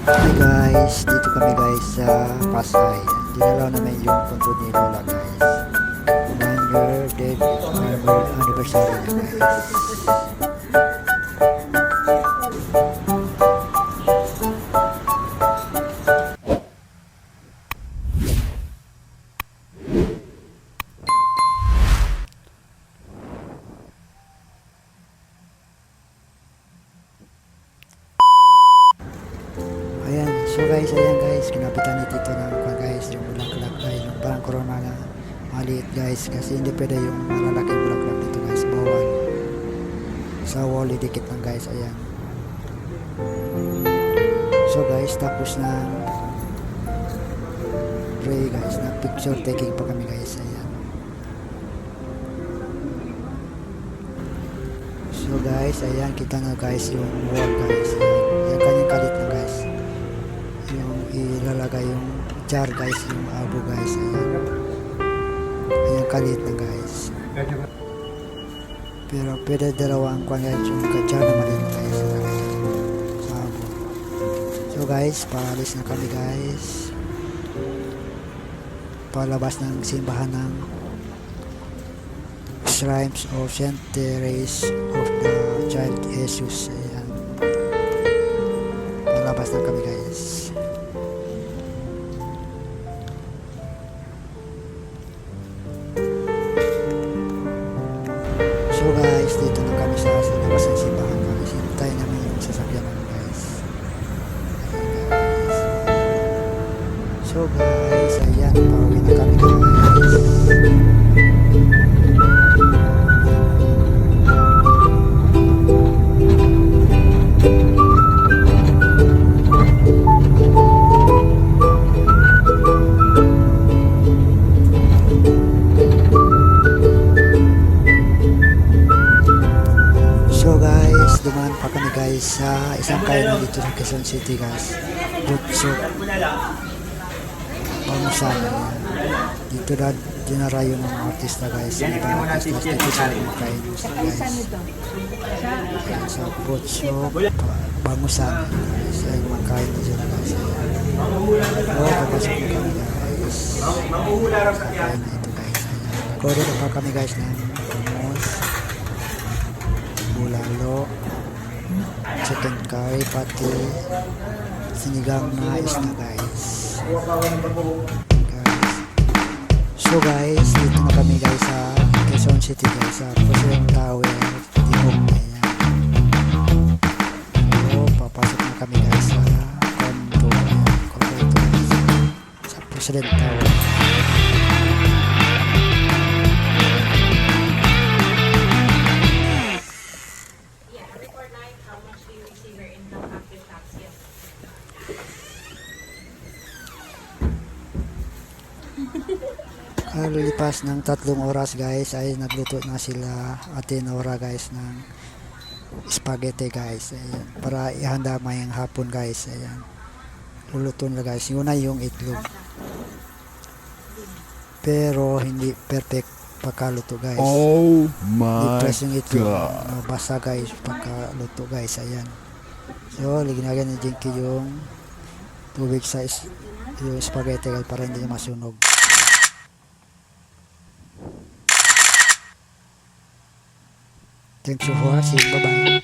Hi guys, dito kami guys sa Pasay. Dinalaw namin yung punto ni Lola guys. 1 year dead anniversary niya guys. Ayan, so guys, ayan guys, kinapitan ni Tito ng kwan guys, yung bulaklak guys, yung parang corona na maliit guys, kasi hindi pwede yung malalaking bulaklak dito guys, bawal. Sa wall, idikit lang guys, ayan. So guys, tapos na pray guys, na picture taking pa kami guys, ayan. So guys, ayan, kita na guys yung wall guys, ayan. Yan kanyang kalit na guys. Yung ilalagay yung jar guys, yung abo guys, ayan. Ayan kalit na guys. Pero pwede dalawang kwan guys, yung jar na maliit guys, sa abo. So guys, paalis na kami guys. Palabas ng simbahan ng Shrines of Saint Therese of the Child Jesus, ayan. Palabas na kami guys. So guys, dito na kami sa labas ng simbahan guys. Hintayin namin yung sasakyan namin guys. Ayan guys. So guys, ayan, pauwi na kami guys. So guys, dumaan pa kami guys sa isang kainan dito sa Quezon City guys. Butso. Pamusan. Dito na dinarayo ng mga artista guys. Yung ibang artista dito sa mga kainan guys. Ayan, sa Butso. Bangusan guys. Ayan, mga kainan dyan guys. So, papasok na kami guys. Kainan ito guys. Nag-order na pa kami guys ng hummus, bulalo, chicken curry, pati sinigang na isda guys. So guys, dito na kami guys sa Quezon City guys, sa President Tower, Timog na yan. So, papasok na kami guys sa condo, condo ito guys, sa President Tower. Kalilipas ng 3 oras guys ay nagluto na sila Ate Nora guys ng spaghetti guys, ayan, para ihanda mayang hapon guys, ayan. Luluto na guys, yun na yung itlog, pero hindi perfect pagkaluto guys. Oh my yung itlog, God. basa guys pagkaluto guys, ayan. So lignagan ni Jinky yung tubig sa yung spaghetti guys para hindi masunog. Thank you for watching. Bye bye.